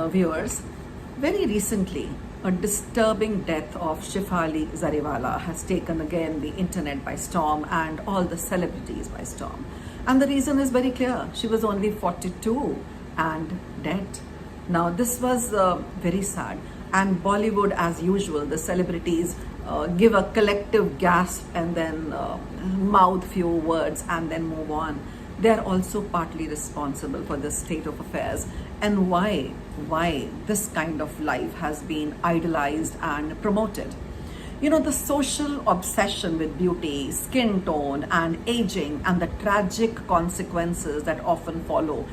viewers, very recently, a disturbing death of Shefali Zariwala has taken again the internet by storm and all the celebrities by storm. And the reason is very clear. She was only 42 and dead. Now, this was very sad. And Bollywood, as usual, the celebrities give a collective gasp and then mouth few words and then move on. They are also partly responsible for this state of affairs. And why this kind of life has been idolized and promoted. You know, the social obsession with beauty, skin tone, and aging, and the tragic consequences that often follow,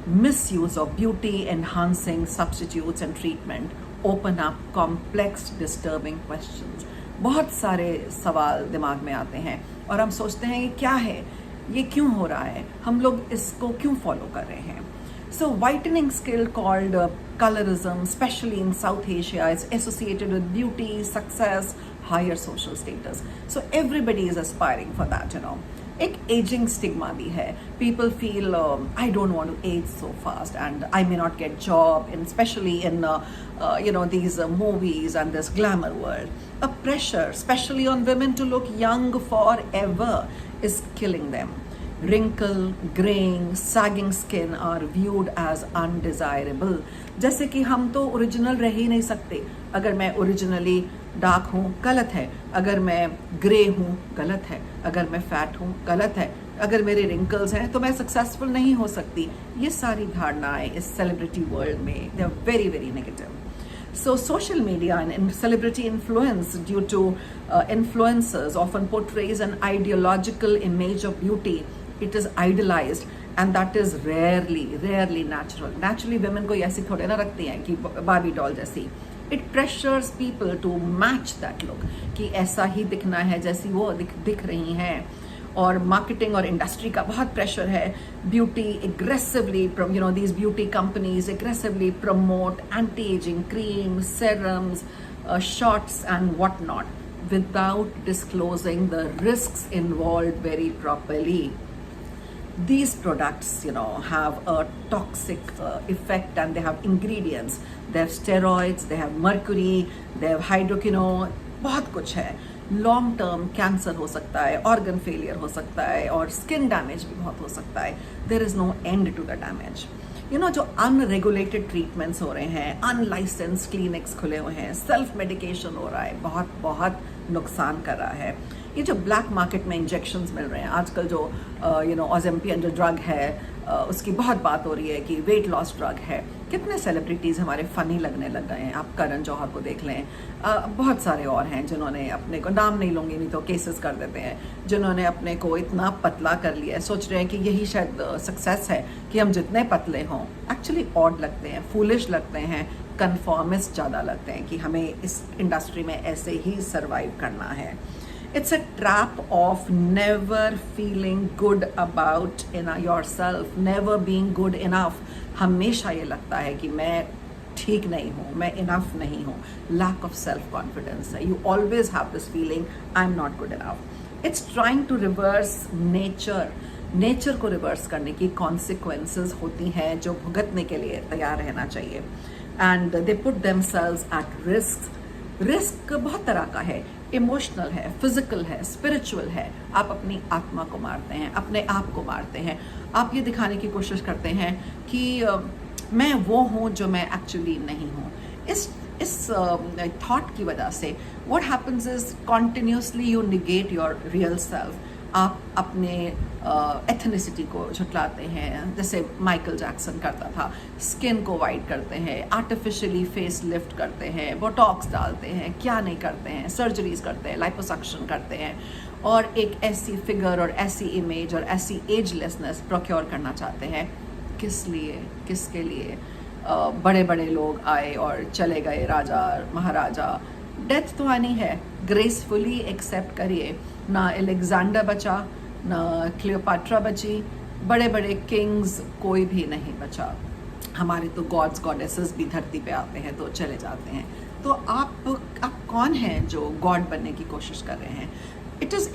misuse of beauty enhancing substitutes and treatment open up complex, disturbing questions. बहुत सारे सवाल दिमाग में आते हैं और हम सोचते हैं ये क्या है, ये क्यों हो रहा है, हम लोग इसको क्यों फॉलो कर रहे हैं. So whitening skill called colorism, especially in South Asia, is associated with beauty, success, higher social status. So everybody is aspiring for that, you know. एक aging stigma भी है. People feel I don't want to age so fast and I may not get job, and especially in these movies and this glamour world. A pressure, especially on women, to look young forever is killing them. Wrinkle, graying, sagging skin are viewed as undesirable. जैसे कि हम तो original रह ही नहीं सकते. अगर मैं originally dark हूँ गलत है, अगर मैं ग्रे हूँ गलत है, अगर मैं फैट हूँ गलत है, अगर मेरे रिंकल्स हैं तो मैं सक्सेसफुल नहीं हो सकती. ये सारी धारणाएं इस सेलिब्रिटी वर्ल्ड में they are very very negative. So social media and celebrity influence due to influencers often portrays an ideological image of beauty. It is idolized and that is rarely natural. Naturally women को ऐसी थोड़े ना रखते हैं कि Barbie doll जैसी. It pressures people to match that look कि ऐसा ही दिखना है जैसी वो दिख रही हैं. और मार्केटिंग और इंडस्ट्री का बहुत प्रेशर है. Beauty aggressively these beauty companies aggressively promote anti-aging creams, serums, shots and whatnot without disclosing the risks involved very properly. These products, have a toxic effect and they have ingredients. They have steroids, they have mercury, they have hydroquinone, बहुत कुछ है. Long term cancer हो सकता है, organ failure हो सकता है और स्किन डैमेज भी बहुत हो सकता है. There is no end to the damage. जो अनरेगुलेटेड ट्रीटमेंट्स हो रहे हैं, अनलाइसेंस क्लिनिक्स खुले हुए हैं, सेल्फ मेडिकेशन हो रहा है, बहुत नुकसान कर रहा है. ये जो ब्लैक मार्केट में इंजेक्शंस मिल रहे हैं आजकल, जो ऑजेम्पियन जो ड्रग है, उसकी बहुत बात हो रही है कि वेट लॉस ड्रग है. कितने सेलिब्रिटीज़ हमारे फ़नी लगने लग गए हैं. आप करण जौहर को देख लें, बहुत सारे और हैं जिन्होंने अपने को, नाम नहीं लूँगी नहीं तो केसेस कर देते हैं, जिन्होंने अपने को इतना पतला कर लिया है. सोच रहे हैं कि यही शायद सक्सेस है कि हम जितने पतले हों. एक्चुअली ऑड लगते हैं, फूलिश लगते हैं, कन्फॉर्मिस्ट ज़्यादा लगते हैं कि हमें इस इंडस्ट्री में ऐसे ही सर्वाइव करना है. It's a trap of never feeling good about yourself, never being good enough. हमेशा ये लगता है कि मैं ठीक नहीं हूँ, मैं enough नहीं हूँ. Lack of self-confidence है. You always have this feeling, I'm not good enough. It's trying to reverse nature. Nature को reverse करने की consequences होती हैं जो भुगतने के लिए तैयार रहना चाहिए. And they put themselves at risk. Risk बहुत तरह का है. इमोशनल है, फिजिकल है, स्पिरिचुअल है. आप अपनी आत्मा को मारते हैं, अपने आप को मारते हैं. आप ये दिखाने की कोशिश करते हैं कि मैं वो हूँ जो मैं एक्चुअली नहीं हूँ. इस थॉट की वजह से what happens is continuously you negate your real self. आप अपने एथनिसिटी को झुटलाते हैं, जैसे माइकल जैक्सन करता था. स्किन को वाइट करते हैं, आर्टिफिशियली फेस लिफ्ट करते हैं, बोटॉक्स डालते हैं, क्या नहीं करते हैं, सर्जरीज करते हैं, लाइपोसक्शन करते हैं और एक ऐसी फिगर और ऐसी इमेज और ऐसी एजलेसनेस प्रोक्योर करना चाहते हैं. किस लिए, किसके लिए? बड़े बड़े लोग आए और चले गए, राजा महाराजा. डेथ तो आनी है, ग्रेसफुली एक्सेप्ट करिए. ना एलेक्जेंडर बचा, ना क्लियोपाट्रा बची, बड़े बड़े किंग्स कोई भी नहीं बचा. हमारे तो गॉड्स गॉडेसेस भी धरती पे आते हैं तो चले जाते हैं. तो आप कौन हैं जो गॉड बनने की कोशिश कर रहे हैं? It is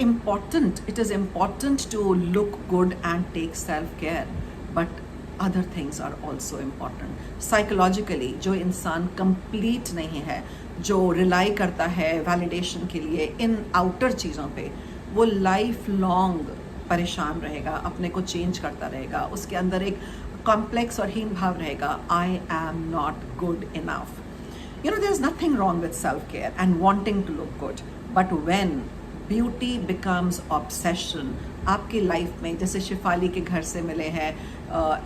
important to look good and take self care, but other things are also important. Psychologically जो इंसान कंप्लीट नहीं है, जो रिलाई करता है वैलिडेशन के लिए इन आउटर चीज़ों पे, वो लाइफ लॉन्ग परेशान रहेगा, अपने को चेंज करता रहेगा, उसके अंदर एक कॉम्प्लेक्स और हीन भाव रहेगा, I am not good enough. You know, there's nothing wrong with self-care and wanting to look good. But when beauty becomes obsession, आपकी लाइफ में जैसे शिफाली के घर से मिले हैं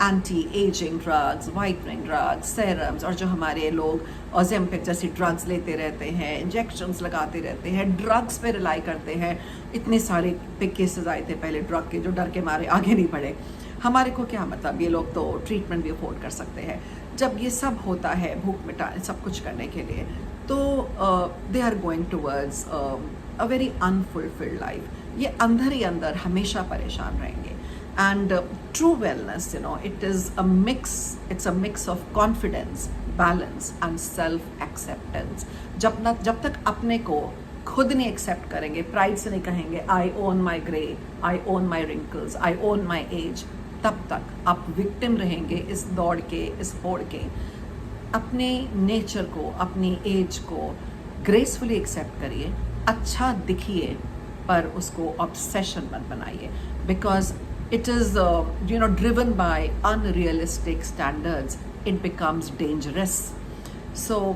anti ageing drugs, whitening drugs, serums, और जो हमारे लोग ओजेम्पिक जैसी ड्रग्स लेते रहते हैं, इंजेक्शंस लगाते रहते हैं, ड्रग्स पे रिलाई करते हैं. इतने सारे बिग केसेस आए थे पहले ड्रग के, जो डर के मारे आगे नहीं बढ़े. हमारे को क्या मतलब, ये लोग तो ट्रीटमेंट भी अफोर्ड कर सकते हैं. जब ये सब होता है भूख मिटा सब कुछ करने के लिए, तो they are going towards a very unfulfilled life. ये अंदर ही अंदर हमेशा परेशान रहेंगे. And true wellness, you know, it's a mix of confidence, balance and self acceptance. जब तक अपने को खुद नहीं एक्सेप्ट करेंगे, प्राइड से नहीं कहेंगे I own my grey, I own my wrinkles, I own my age, तब तक आप विक्टिम रहेंगे इस दौड़ के, इस होड़ के. अपने नेचर को, अपनी एज को ग्रेसफुली एक्सेप्ट करिए, अच्छा दिखिए, पर उसको ऑब्सेशन मत बनाइए, because it is driven by unrealistic standards. It becomes dangerous. So,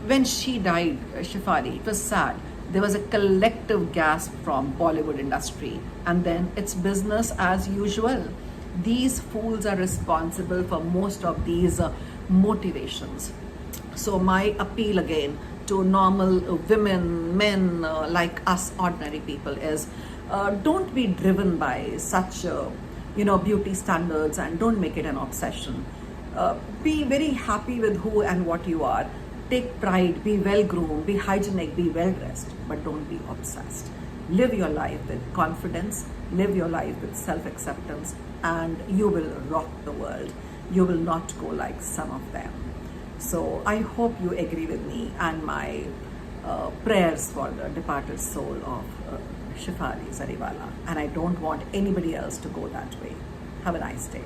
when she died, Shefali, it was sad. There was a collective gasp from Bollywood industry, and then it's business as usual. These fools are responsible for most of these motivations. So my appeal again to normal women, men like us, ordinary people, is don't be driven by such beauty standards, and don't make it an obsession. Be very happy with who and what you are. Take pride, be well groomed, be hygienic, be well dressed, but don't be obsessed. Live your life with confidence, live your life with self acceptance, and you will rock the world. You will not go like some of them. So I hope you agree with me and my prayers for the departed soul of Shefali Zariwala, and I don't want anybody else to go that way. Have a nice day.